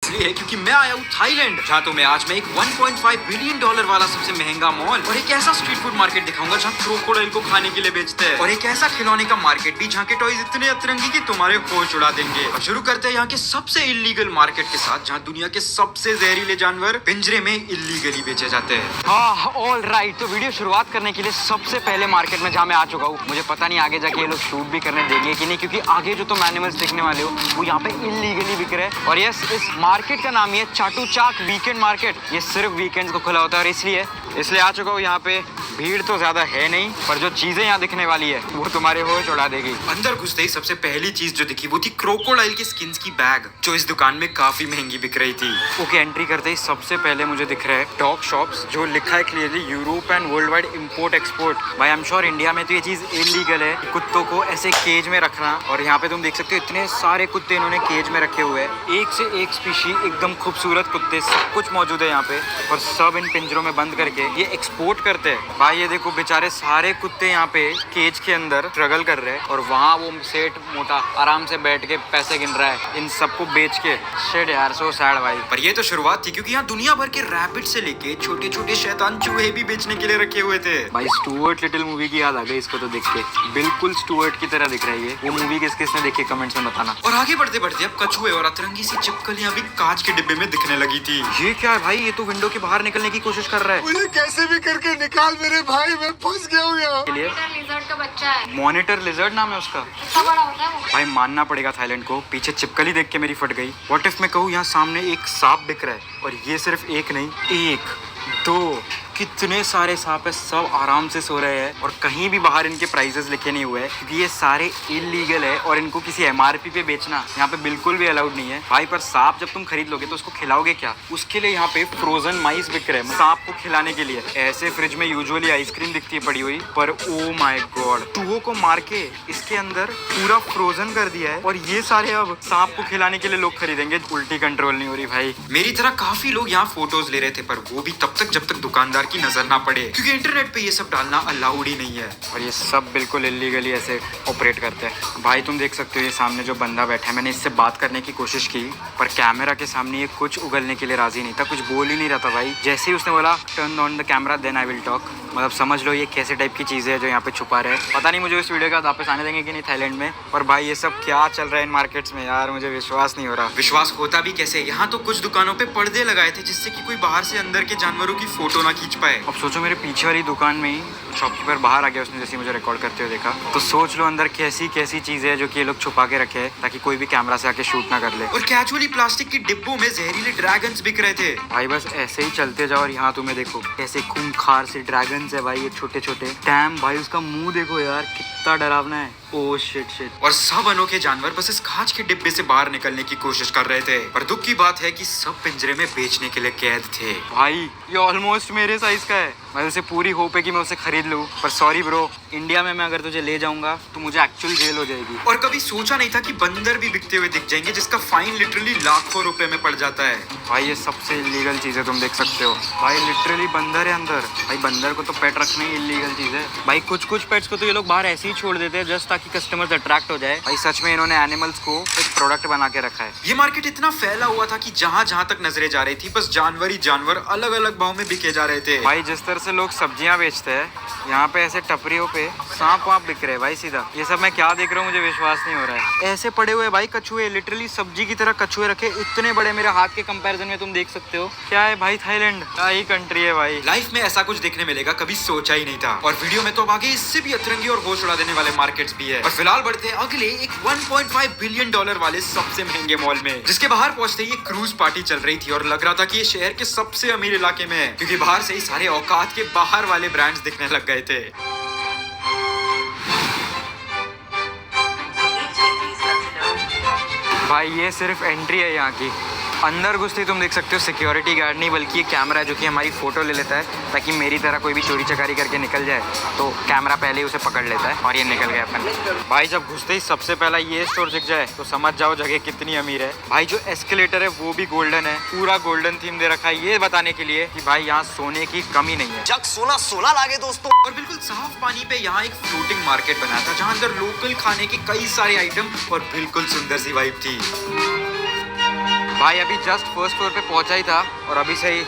इसलिए क्योंकि मैं आया हूँ थाईलैंड, जहाँ तो मैं आज मैं एक 1.5 बिलियन डॉलर वाला सबसे महंगा मॉल और एक ऐसा स्ट्रीट फूड मार्केट दिखाऊंगा जहाँ क्रोकोडाइल को खाने के लिए बेचते हैं, और एक ऐसा खिलौने का मार्केट भी जहाँ के टॉयज इतने अतरंगी कि तुम्हारे होश उड़ा देंगे। और शुरू करते हैं यहाँ के सबसे इलीगल मार्केट के साथ, जहाँ दुनिया के सबसे जहरीले जानवर पिंजरे में इलीगली बेचे जाते हैं। ऑल राइट, तो वीडियो शुरुआत करने के लिए सबसे पहले मार्केट में जहाँ मैं आ चुका हूँ, मुझे पता नहीं आगे जाके ये लोग शूट भी करने देंगे कि नहीं, क्योंकि आगे जो तुम एनिमल्स देखने वाले हो वो यहाँ पे इलीगली बिक रहे हैं। और यस, इस मार्केट का नाम है चाटुचाक वीकेंड मार्केट। ये सिर्फ वीकेंड्स को खुला होता है और इसलिए आ चुका हूँ यहाँ पे। भीड़ तो ज्यादा है नहीं, पर जो चीजें यहाँ दिखने वाली है वो तुम्हारे होश उड़ा देगी। अंदर घुसते ही सबसे पहली चीज जो दिखी वो थी क्रोकोडाइल की स्किन्स की बैग, जो इस दुकान में काफी महंगी बिक रही थी। ओके, एंट्री करते ही सबसे पहले मुझे दिख रहा है डॉग शॉप्स, जो लिखा है clearly Europe and world wide import export. भाई आई एम श्योर इंडिया में तो ये चीज इलीगल है, कुत्तों को ऐसे केज में रखना। और यहाँ पे तुम देख सकते हो इतने सारे कुत्ते इन्होंने केज में रखे हुए हैं, एक से एक स्पीशी, एकदम खूबसूरत कुत्ते, सब कुछ मौजूद है यहाँ पे, और सब इन पिंजरों में बंद करके ये एक्सपोर्ट करते हैं। भाई ये देखो, बेचारे सारे कुत्ते यहाँ पे केज के अंदर स्ट्रगल कर रहे हैं, और वहाँ वो सेठ मोटा आराम से बैठ के पैसे गिन रहा है इन सबको बेच के। शिट यार, सो सैड भाई। पर ये तो शुरुआत थी, क्योंकि यहाँ दुनिया भर के रैबिट से लेके छोटे छोटे शैतान चूहे भी बेचने के लिए रखे हुए थे। भाई स्टुअर्ट लिटिल मूवी की याद आ गई इसको तो देख के, बिल्कुल स्टुअर्ट की तरह दिख रहा है ये। वो मूवी किसने देखी कमेंट्स में बताना। और आगे बढ़ते बढ़ते अब कछुए और अतरंगी सी चिपकलियां भी कांच के डिब्बे में दिखने लगी थी। ये क्या है भाई, ये तो विंडो के बाहर निकलने की कोशिश कर रहा है। मुझे कैसे भी करके निकाल मेरे भाई, मैं फंस गया हूँ यहाँ। के लिए लिजर्ड का बच्चा है, मॉनिटर लिजर्ड नाम है उसका। इतना बड़ा होता है वो। भाई मानना पड़ेगा थाईलैंड को, पीछे चिपकली देख के मेरी फट गई। व्हाट इफ मैं कहूँ यहाँ सामने एक सांप बिक रहा है, और ये सिर्फ एक नहीं, एक दो, कितने सारे सांप है, सब आराम से सो रहे हैं, और कहीं भी बाहर इनके प्राइसेस लिखे नहीं हुए हैं, क्योंकि ये सारे इलीगल है और इनको किसी एमआरपी पे बेचना यहाँ पे बिल्कुल भी अलाउड नहीं है। भाई पर सांप जब तुम खरीद लोगे तो उसको खिलाओगे क्या? उसके लिए यहाँ पे फ्रोजन माइस बिक रहे हैं सांप को खिलाने के लिए। ऐसे फ्रिज में यूजुअली आइसक्रीम दिखती है पड़ी हुई, पर ओ माय गॉड, चूहों को मार के इसके अंदर पूरा फ्रोजन कर दिया है, और ये सारे अब सांप को खिलाने के लिए लोग खरीदेंगे। उल्टी कंट्रोल नहीं हो रही भाई। मेरी तरह काफी लोग यहाँ फोटोज ले रहे थे, पर वो भी तब तक जब तक दुकानदार की नजर ना पड़े, क्योंकि इंटरनेट पे ये सब डालना अलाउड ही नहीं है, और ये सब बिल्कुल इलीगली ऐसे ऑपरेट करते हैं। भाई तुम देख सकते हो ये सामने जो बंदा बैठा है, मैंने इससे बात करने की कोशिश की, पर कैमरा के सामने ये कुछ उगलने के लिए राजी नहीं था, कुछ बोल ही नहीं रहा था भाई। जैसे ही उसने बोला turn on the camera then I will talk, मतलब समझ लो ये कैसे टाइप की चीज़ें है जो यहाँ पे छुपा रहे हैं। पता नहीं मुझे इस वीडियो के बाद वापस आने देंगे कि नहीं थाईलैंड में, पर भाई ये सब क्या चल रहा है इन मार्केट्स में यार, मुझे विश्वास नहीं हो रहा। विश्वास होता भी कैसे, यहाँ तो कुछ दुकानों पे पर्दे लगाए थे जिससे कि कोई बाहर से अंदर के जानवरों की फोटो ना खींच पाए। अब सोचो मेरे पीछे वाली दुकान में ही शॉपकीपर बाहर आ गया, उसने जैसे मुझे रिकॉर्ड करते हुए देखा, तो सोच लो अंदर कैसी कैसी चीजें हैं जो कि ये लोग छुपा के रखे हैं ताकि कोई भी कैमरा से आके शूट ना कर ले। और कैजुअली प्लास्टिक के डिब्बों में जहरीले ड्रैगन्स बिक रहे थे। भाई बस ऐसे ही चलते जाओ, और यहाँ तुम्हें देखो कैसे खूंखार से ड्रैगन्स है भाई, ये छोटे छोटे। डैम भाई, उसका मुंह देखो यार, कितना डरावना है। Oh shit shit. और सब अनोखे जानवर बस इस कांच के डिब्बे से बाहर निकलने की कोशिश कर रहे थे, पर दुख की बात है कि सब पिंजरे में बेचने के लिए कैद थे। भाई ये ऑलमोस्ट मेरे साइज का है, भाई उसे पूरी होप है कि मैं उसे खरीद लूँ, पर सॉरी ब्रो, इंडिया में मैं अगर तुझे ले जाऊंगा तो मुझे एक्चुअल जेल हो जाएगी। और कभी सोचा नहीं था कि बंदर भी बिकते हुए दिख जाएंगे, जिसका फाइन लिटरली लाखों रुपए में पड़ जाता है। भाई ये सबसे इलीगल चीज़ है, तुम देख सकते हो भाई, लिटरली बंदर है अंदर। भाई बंदर को तो पेट रखना ही इलीगल चीज़ है भाई। कुछ पेट्स को तो ये लोग बाहर ऐसे ही छोड़ देते हैं जस्ट ताकि कस्टमर्स अट्रैक्ट हो जाए। भाई सच में इन्होंने एनिमल्स को एक प्रोडक्ट बना के रखा है। ये मार्केट इतना फैला हुआ था कि जहाँ जहाँ तक नजरें जा रही थी बस जानवर ही जानवर अलग अलग भाव में बिके जा रहे थे। भाई जिस तरह से लोग सब्जियां बेचते हैं, यहाँ पे ऐसे टपरियों पे सांप वाप बिक रहे हैं भाई सीधा। ये सब मैं क्या देख रहा हूँ, मुझे विश्वास नहीं हो रहा है। ऐसे पड़े हुए भाई कछुए, लिटरली सब्जी की तरह कछुए रखे, इतने बड़े, मेरे हाथ के कंपैरिजन में तुम देख सकते हो। क्या है भाई, थाईलैंड क्या ही कंट्री है भाई। लाइफ में ऐसा कुछ देखने मिलेगा कभी सोचा ही नहीं था। और वीडियो में तो अब आगे इससे भी अतरंगी और होश उड़ा देने वाले मार्केट्स भी है। और फिलहाल बढ़ते अगले एक 1.5 बिलियन डॉलर वाले सबसे महंगे मॉल में, जिसके बाहर पहुंचते ही क्रूज पार्टी चल रही थी, और लग रहा था कि ये शहर के सबसे अमीर इलाके में है, क्योंकि बाहर से ही सारे औकात के बाहर वाले ब्रांड्स दिखने लग गए थे। भाई ये सिर्फ एंट्री है यहाँ की, अंदर घुसते तुम देख सकते हो सिक्योरिटी गार्ड नहीं बल्कि एक कैमरा है जो कि हमारी फोटो ले लेता है, ताकि मेरी तरह कोई भी चोरी चकारी करके निकल जाए तो कैमरा पहले ही उसे पकड़ लेता है, और ये निकल गया अपन। भाई जब घुसते ही सबसे पहला ये स्टोर दिख जाए तो समझ जाओ जगह कितनी अमीर है। भाई जो एस्केलेटर है वो भी गोल्डन है, पूरा गोल्डन थीम दे रखा है, ये बताने के लिए कि भाई यहाँ सोने की कमी नहीं है। जग सोना सोना लागे दोस्तों। और बिल्कुल साफ पानी पे यहाँ एक फ्लोटिंग मार्केट बना था, जहाँ अंदर लोकल खाने के कई सारे आइटम और बिल्कुल सुंदर सी वाइब थी। भाई अभी जस्ट फर्स्ट फ्लोर पे पहुंचा ही था और अभी से ही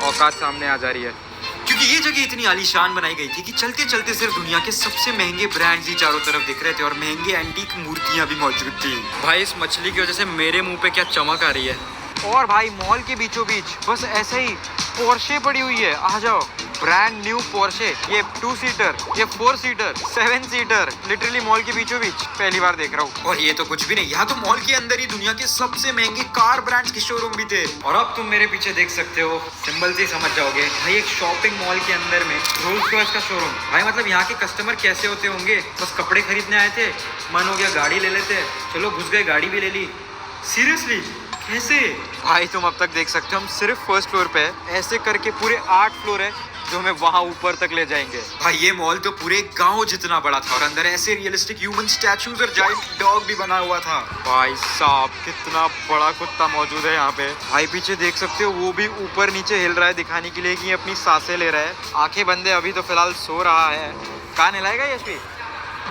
औकात सामने आ जा रही है। क्योंकि ये जगह इतनी आलीशान बनाई गई थी कि चलते चलते सिर्फ दुनिया के सबसे महंगे ब्रांड्स ही चारों तरफ दिख रहे थे और महंगे एंटीक मूर्तियां भी मौजूद थी। भाई इस मछली की वजह से मेरे मुंह पे क्या चमक आ रही है। और भाई मॉल के बीचों बीच बस ऐसे ही पोर्शे पड़ी हुई है, आ जाओ। ब्रांड न्यू पोर्शे, ये 2 सीटर, ये 4 सीटर, 7 सीटर, लिटरली मॉल के बीचों बीच पहली बार देख रहा हूँ। और ये तो कुछ भी नहीं, यहाँ तो मॉल के अंदर ही दुनिया के सबसे महंगे कार ब्रांड्स के शोरूम भी थे। और अब तुम मेरे पीछे देख सकते हो, सिंबल से ही समझ जाओगे भाई, एक शॉपिंग मॉल के अंदर में रोल्स रॉयस का शोरूम। भाई मतलब यहाँ के कस्टमर कैसे होते होंगे, बस कपड़े खरीदने आए थे, मन हो गया गाड़ी ले लेते, चलो घुस गए, गाड़ी भी ले ली। सीरियसली कैसे? भाई तुम अब तक देख सकते हो, हम सिर्फ फर्स्ट फ्लोर पे है, ऐसे करके पूरे 8 फ्लोर है जो हमें वहाँ ऊपर तक ले जाएंगे। भाई ये मॉल तो पूरे गांव जितना बड़ा था और अंदर ऐसे रियलिस्टिक ह्यूमन स्टैचूज और जायंट डॉग भी बना हुआ था। भाई साहब कितना बड़ा कुत्ता मौजूद है यहाँ पे। भाई पीछे देख सकते हो, वो भी ऊपर नीचे हिल रहा है दिखाने के लिए कि ये अपनी सांसें ले रहा है। आंखें बंद है, अभी तो फिलहाल सो रहा है। कान हिलाएगा यशवी?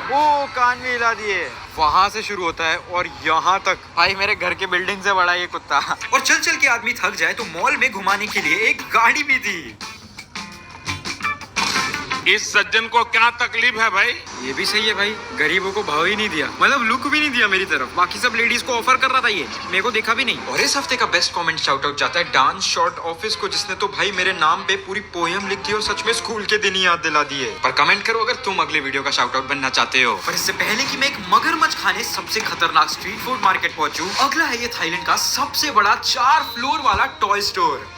ओ कान भी हिला दिए। वहां से शुरू होता है और यहाँ तक। भाई मेरे घर के बिल्डिंग से बड़ा ये कुत्ता। और चल चल के आदमी थक जाए तो मॉल में घुमाने के लिए एक गाड़ी भी थी। इस सज्जन को क्या तकलीफ है भाई? ये भी सही है भाई, गरीबों को भाव ही नहीं दिया, मतलब लुक भी नहीं दिया मेरी तरफ। बाकी सब लेडीज को ऑफर कर रहा था, ये मेरे को देखा भी नहीं। और इस हफ्ते का बेस्ट कमेंट शाउट आउट जाता है डांस शॉर्ट ऑफिस को, जिसने तो भाई मेरे नाम पे पूरी पोएम लिख दी और सच में स्कूल के दिन ही याद दिला दिए। पर कमेंट करो अगर तुम अगले वीडियो का शाउट आउट बनना चाहते हो। पर इससे पहले कि मैं एक मगरमच्छ खाने सबसे खतरनाक स्ट्रीट फूड मार्केट पहुंचूं, अगला है ये थाईलैंड का सबसे बड़ा 4 फ्लोर वाला toy store.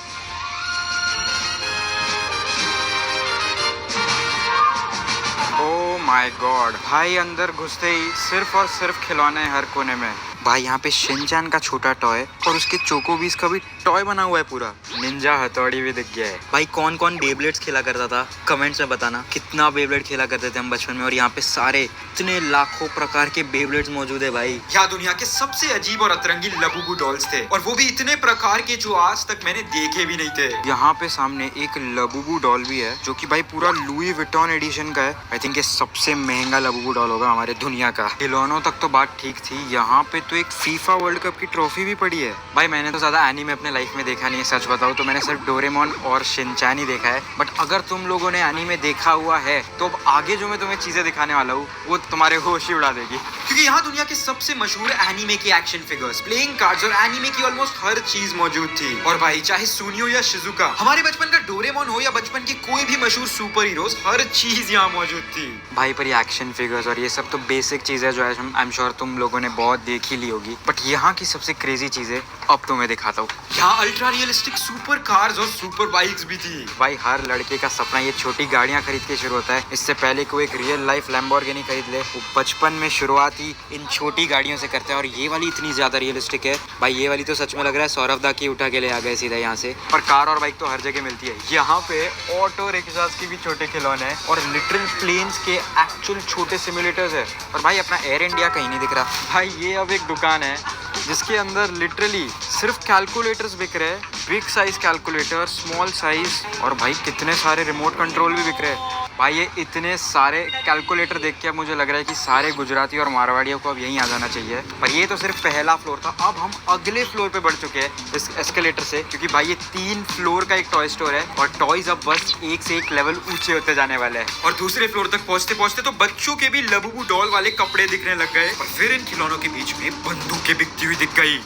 Oh my God, भाई अंदर घुसते ही सिर्फ और सिर्फ खिलौने हैं हर कोने में। भाई यहाँ पे शिनचैन का छोटा टॉय और उसके चोकोबीज का भी टॉय बना हुआ है पूरा। निंजा हथौड़ी भी दिख गया है। भाई कौन कौन बेब्लेड्स खेला करता था कमेंट्स में बताना, कितना बेब्लेड खेला करते थे हम बचपन में। और यहाँ पे सारे इतने लाखों प्रकार के बेब्लेड्स मौजूद है भाई। यहाँ दुनिया के सबसे अजीब और अतरंगी लबुबू डॉल्स थे और वो भी इतने प्रकार के जो आज तक मैंने देखे भी नहीं थे। यहाँ पे सामने एक लबुबू डॉल भी है जो कि भाई पूरा लुई विटॉन एडिशन का है। आई थिंक ये सबसे महंगा लबुबू डॉल होगा हमारे दुनिया का। खिलौनों तक तो बात ठीक थी, यहाँ पे तो एक फीफा वर्ल्ड कप की ट्रॉफी भी पड़ी है। भाई मैंने तो ज्यादा एनीमे अपने लाइफ में देखा नहीं है, सच बताऊं तो मैंने सिर्फ डोरेमोन और शिनचैन ही देखा है। बट अगर तुम लोगों ने एनीमे देखा हुआ है तो अब आगे जो मैं तुम्हें चीजें दिखाने वाला हूँ वो तुम्हारे होश ही उड़ा देगी। क्योंकि यहाँ दुनिया के सबसे मशहूर एनीमे के एक्शन फिगर्स, प्लेइंग कार्ड्स और एनीमे की ऑलमोस्ट हर चीज मौजूद थी। और भाई चाहे सुनियो या शिजुका, हमारे बचपन का डोरेमोन हो या बचपन के कोई भी मशहूर सुपर हीरोज, हर चीज यहाँ मौजूद थी। भाई पर ये एक्शन फिगर्स और ये सब तो बेसिक चीज है जो आई एम श्योर तुम लोगों ने बहुत देख ही ली होगी। बट यहाँ की सबसे क्रेजी चीज है, अब तो मैं दिखाता हूँ। यहाँ अल्ट्रा रियलिस्टिक सुपर कार्स और सुपर बाइक्स भी थी। भाई हर लड़के का सपना ये छोटी गाड़ियाँ खरीद के शुरू होता है। इससे पहले कोई एक रियल लाइफ लैम्बोर्गिनी खरीद ले, वो बचपन में शुरुआत ही इन छोटी गाड़ियों से करते हैं। और ये वाली इतनी ज्यादा रियलिस्टिक है भाई, ये वाली तो सच में लग रहा है सौरभ दा की उठा के ले आ गए सीधा यहाँ से। पर कार और बाइक तो हर जगह मिलती है। यहाँ पे ऑटो रिक्शास की भी छोटे खिलौने हैं और लिटरल प्लेन्स के एक्चुअल छोटे सिमुलेटर्स है। और भाई अपना एयर इंडिया कहीं नहीं दिख रहा। भाई ये अब एक दुकान है जिसके अंदर लिटरली सिर्फ कैलकुलेटर्स बिक रहे हैं, big size calculator, small size, और भाई कितने सारे रिमोट कंट्रोल भी बिक रहे हैं। भाई ये इतने सारे कैलकुलेटर देख के अब मुझे लग रहा है कि सारे गुजराती और मारवाड़ियों को अब यहीं आ जाना चाहिए। पर ये तो सिर्फ पहला फ्लोर था, अब हम अगले फ्लोर पे बढ़ चुके हैं इस एस्केलेटर से, क्योंकि भाई ये 3 फ्लोर का एक टॉय स्टोर है और टॉयज अब बस एक से एक लेवल ऊंचे होते जाने वाले हैं। और दूसरे फ्लोर तक पहुंचते पहुंचते तो बच्चों के भी लबुबू डॉल वाले कपड़े दिखने लग गए और फिर इन खिलौनों के बीच में बंदूकें बिकती हुई दिख गई।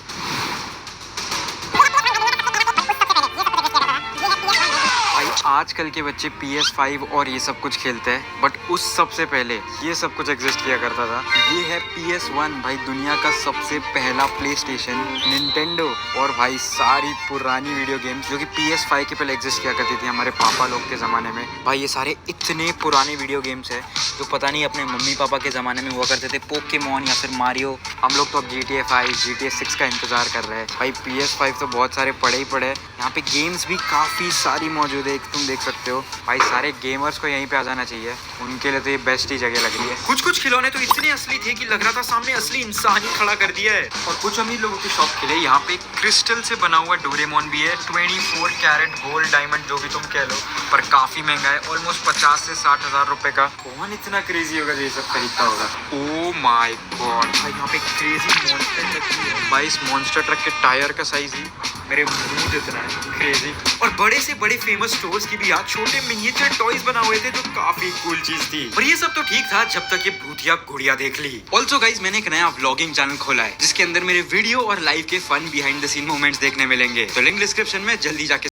आजकल के बच्चे PS5 और ये सब कुछ खेलते हैं, बट उस सबसे पहले ये सब कुछ एग्जिस्ट किया करता था। ये है PS1, भाई दुनिया का सबसे पहला प्ले स्टेशन, निंटेंडो, और भाई सारी पुरानी वीडियो गेम्स जो कि PS5 के पहले एग्जिस्ट किया करती थी हमारे पापा लोग के ज़माने में। भाई ये सारे इतने पुराने वीडियो गेम्स है जो पता नहीं अपने मम्मी पापा के ज़माने में हुआ करते थे, पोकेमॉन या फिर मारियो। हम लोग तो अब GTA 5, GTA 6 का इंतज़ार कर रहे हैं। भाई PS5 तो बहुत सारे पड़े ही पड़े हैं। यहाँ पे गेम्स भी काफ़ी सारी मौजूद है। एक तुम देख सकते हो भाई, सारे गेमर्स को यहीं पे आ जाना चाहिए, उनके लिए तो ये बेस्ट ही जगह लग रही है। कुछ कुछ खिलौने तो इतने असली थे कि लग रहा था सामने असली इंसान ही खड़ा कर दिया है। और कुछ अमीर लोगों के शौक के लिए यहाँ पे क्रिस्टल से बना हुआ डोरेमोन भी है, 24 कैरेट गोल्ड डायमंड जो भी तुम कह लो, पर काफी महंगा है, ऑलमोस्ट 50 से 60 हजार रुपए का। कौन इतना क्रेजी होगा जो ये सब खरीदता होगा। ओ माय गॉड भाई, यहाँ पे क्रेजी मॉन्स्टर ट्रक है भाई। इस मॉन्स्टर ट्रक के टायर का साइज ही मेरे मुंह जितना है, क्रेजी। और बड़े से बड़े फेमस स्टोर्स की भी यहाँ छोटे मिनिएचर टॉयज बना हुए थे जो काफी कूल चीज थी। और ये सब तो ठीक था जब तक ये भूतिया गुड़िया देख ली। ऑल्सो गाइज, मैंने एक नया व्लॉगिंग चैनल खोला है जिसके अंदर मेरे वीडियो और लाइव के fun behind the scene moments देखने मिलेंगे, तो लिंक डिस्क्रिप्शन में, जल्दी जाके